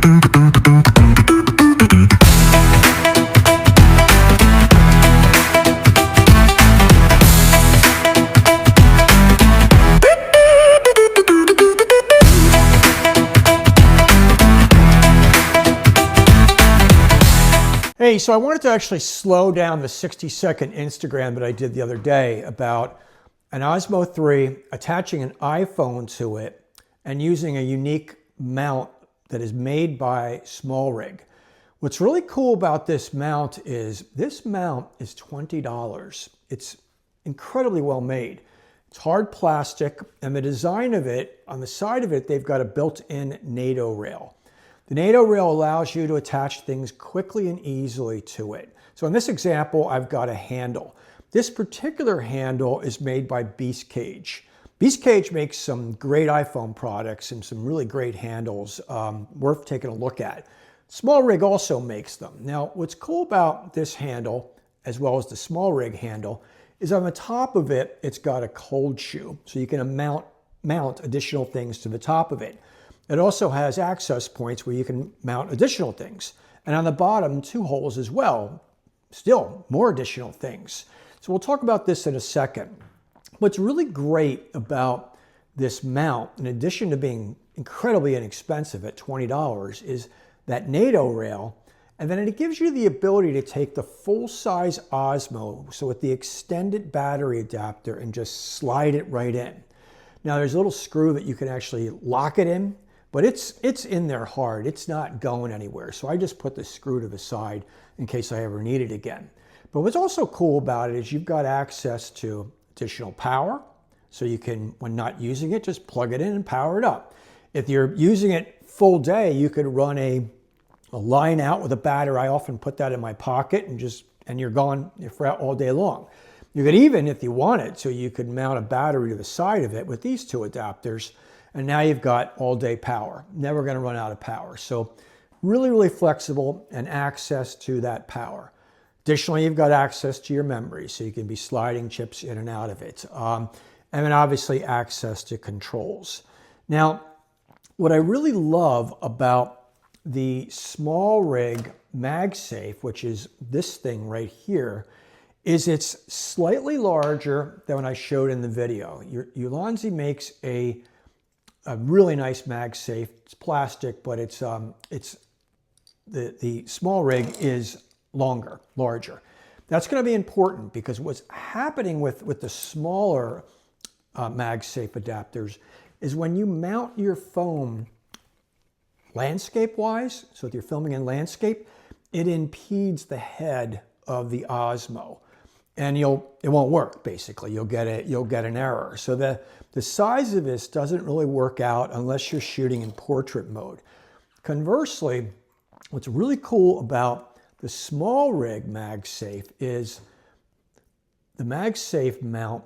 Hey, so I wanted to actually slow down the 60-second Instagram that I did the other day about an Osmo 3 attaching an iPhone to it and using a unique mount that is made by SmallRig. What's really cool about this mount is $20. It's incredibly well made. It's hard plastic, and the design of it, on the side of it, they've got a built-in NATO rail. The NATO rail allows you to attach things quickly and easily to it. So in this example, I've got a handle. This particular handle is made by Beast Cage. Beast Cage makes some great iPhone products and some really great handles worth taking a look at. SmallRig also makes them. Now, what's cool about this handle, as well as the SmallRig handle, is on the top of it, it's got a cold shoe. So you can mount additional things to the top of it. It also has access points where you can mount additional things. And on the bottom, 2 holes as well. Still, more additional things. So we'll talk about this in a second. What's really great about this mount, in addition to being incredibly inexpensive at $20, is that NATO rail. And then it gives you the ability to take the full-size Osmo, so with the extended battery adapter, and just slide it right in. Now there's a little screw that you can actually lock it in, but it's in there hard. It's not going anywhere. So I just put the screw to the side in case I ever need it again. But what's also cool about it is you've got access to additional power. So you can, when not using it, just plug it in and power it up. If you're using it full day, you could run a line out with a battery. I often put that in my pocket and you're gone for all day long. You could even, if you wanted, so you could mount a battery to the side of it with these 2 adapters. And now you've got all-day power. Never going to run out of power. So really, really flexible and access to that power. Additionally, you've got access to your memory, so you can be sliding chips in and out of it. And then obviously access to controls. Now, what I really love about the SmallRig MagSafe, which is this thing right here, is it's slightly larger than what I showed in the video. Ulanzi makes a really nice MagSafe. It's plastic, but it's the SmallRig is larger. That's going to be important because what's happening with the smaller MagSafe adapters is when you mount your phone landscape-wise, so if you're filming in landscape, it impedes the head of the Osmo. And it won't work, basically. You'll get an error. So the size of this doesn't really work out unless you're shooting in portrait mode. Conversely, what's really cool about the SmallRig MagSafe is the MagSafe mount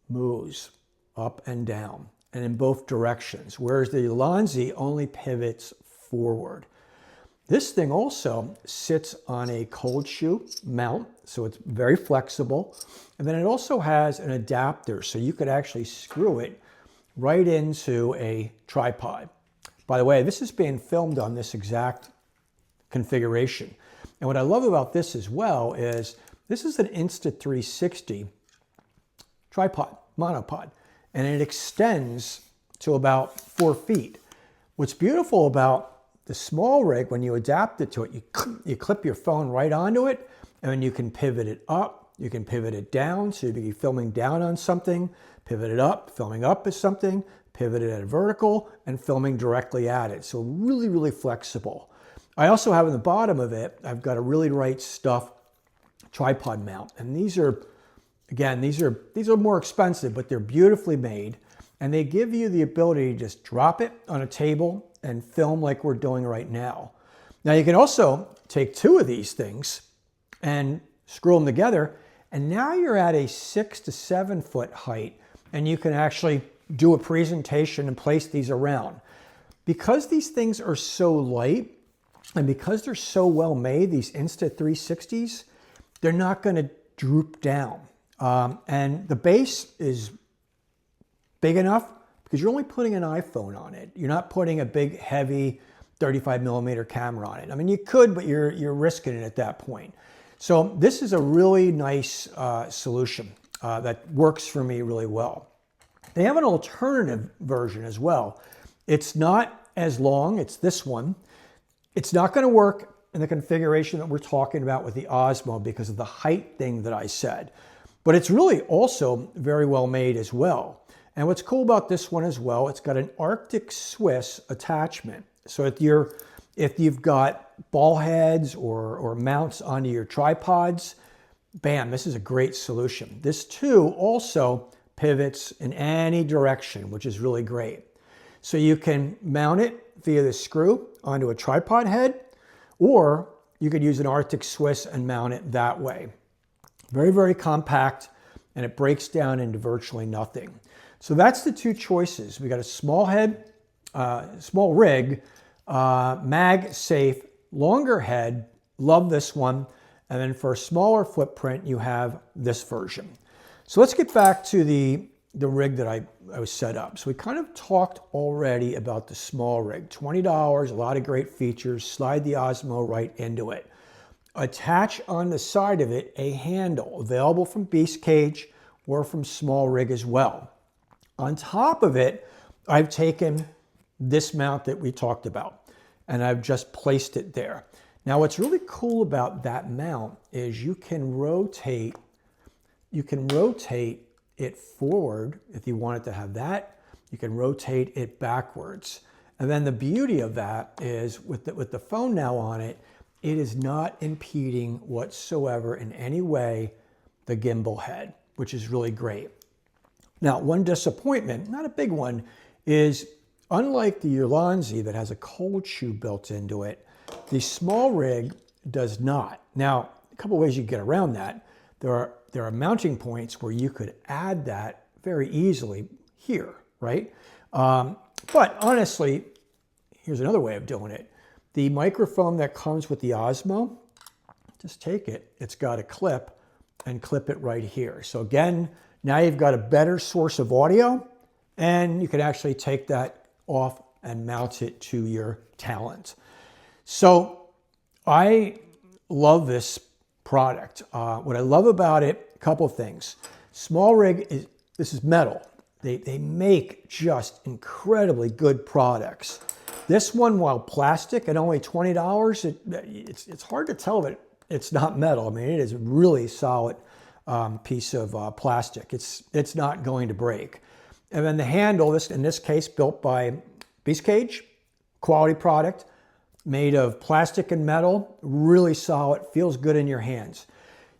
moves up and down and in both directions, whereas the Ulanzi only pivots forward. This thing also sits on a cold shoe mount, so it's very flexible. And then it also has an adapter, so you could actually screw it right into a tripod. By the way, this is being filmed on this exact configuration. And what I love about this as well is this is an Insta360 tripod, monopod, and it extends to about 4 feet. What's beautiful about the SmallRig, when you adapt it to it, you clip your phone right onto it, and then you can pivot it up, you can pivot it down, so you can be filming down on something, pivot it up, filming up at something, pivot it at a vertical, and filming directly at it. So really, really flexible. I also have in the bottom of it, I've got a really right stuff tripod mount. And these are, again, these are more expensive, but they're beautifully made. And they give you the ability to just drop it on a table and film like we're doing right now. Now you can also take 2 of these things and screw them together, and now you're at a 6 to 7 foot height, and you can actually do a presentation and place these around. Because these things are so light, and because they're so well made, these Insta360s, they're not going to droop down. And the base is big enough because you're only putting an iPhone on it. You're not putting a big, heavy 35 millimeter camera on it. I mean, you could, but you're risking it at that point. So this is a really nice solution that works for me really well. They have an alternative version as well. It's not as long, it's this one. It's not going to work in the configuration that we're talking about with the Osmo because of the height thing that I said. But it's really also very well made as well. And what's cool about this one as well, it's got an Arctic Swiss attachment. So if you've got ball heads or mounts onto your tripods, bam, this is a great solution. This too also pivots in any direction, which is really great. So you can mount it via the screw onto a tripod head, or you could use an Arctic Swiss and mount it that way. Very, very compact, and it breaks down into virtually nothing. So that's the two choices. We got a small head, small rig, mag safe, longer head, love this one. And then for a smaller footprint, you have this version. So let's get back to the rig that I was set up. So we kind of talked already about the small rig. $20, a lot of great features. Slide the Osmo right into it. Attach on the side of it a handle available from Beast Cage or from Small Rig as well. On top of it, I've taken this mount that we talked about and I've just placed it there. Now what's really cool about that mount is you can rotate it forward if you want it to have that. You can rotate it backwards. And then the beauty of that is with the phone now on it, it is not impeding whatsoever in any way the gimbal head, which is really great. Now, one disappointment, not a big one, is unlike the Ulanzi that has a cold shoe built into it, the small rig does not. Now, a couple ways you get around that. There are mounting points where you could add that very easily here, right? But honestly, here's another way of doing it. The microphone that comes with the Osmo, just take it. It's got a clip and clip it right here. So again, now you've got a better source of audio and you can actually take that off and mount it to your Talent. So I love this product. What I love about it, a couple of things. Small Rig, this is metal. They make just incredibly good products. This one, while plastic at only $20, it's hard to tell that it's not metal. I mean, it is a really solid piece of plastic. It's not going to break. And then the handle, in this case, built by Beast Cage, quality product, made of plastic and metal, really solid, feels good in your hands.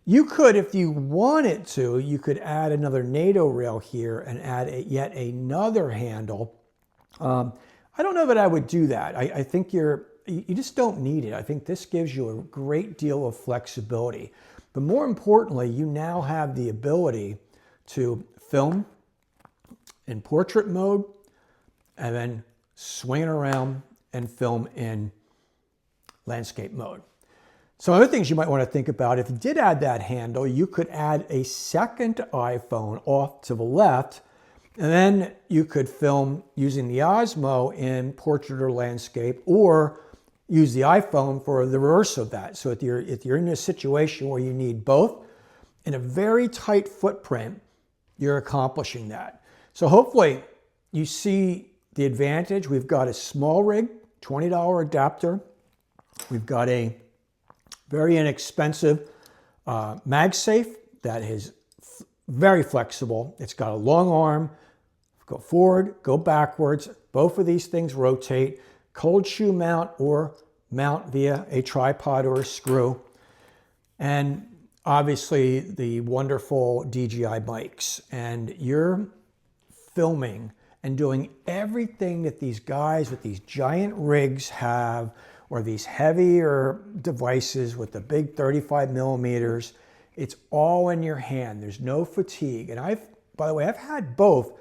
You could, if you wanted to, you could add another NATO rail here and add yet another handle. I don't know that I would do that. I think you just don't need it. I think this gives you a great deal of flexibility. But more importantly, you now have the ability to film in portrait mode and then swing it around and film in landscape mode. Some other things you might want to think about, if you did add that handle, you could add a second iPhone off to the left, and then you could film using the Osmo in portrait or landscape, or use the iPhone for the reverse of that. So if you're in a situation where you need both in a very tight footprint, you're accomplishing that. So hopefully you see the advantage. We've got a small rig, $20 adapter. We've got a very inexpensive MagSafe that is very flexible. It's got a long arm, go forward, go backwards. Both of these things rotate. Cold shoe mount or mount via a tripod or a screw. And obviously the wonderful DJI mics. And you're filming and doing everything that these guys with these giant rigs have, or these heavier devices with the big 35 millimeters. It's all in your hand. There's no fatigue. And by the way, I've had both.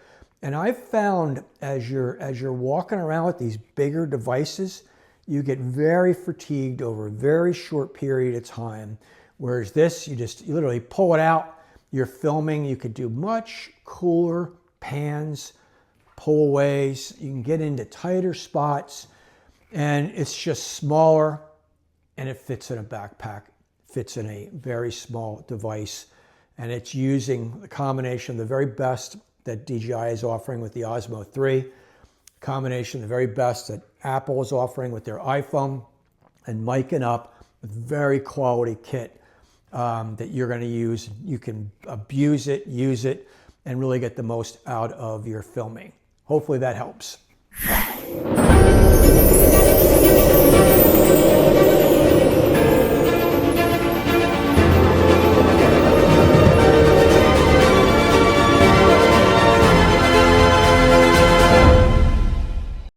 And I've found as you're walking around with these bigger devices, you get very fatigued over a very short period of time. Whereas this, you literally pull it out, you're filming, you could do much cooler pans, pull aways, you can get into tighter spots. And it's just smaller, and it fits in a backpack, fits in a very small device. And it's using the combination of the very best that DJI is offering with the Osmo 3, combination of the very best that Apple is offering with their iPhone, and miking up with very quality kit that you're going to use. You can abuse it, use it, and really get the most out of your filming. Hopefully that helps.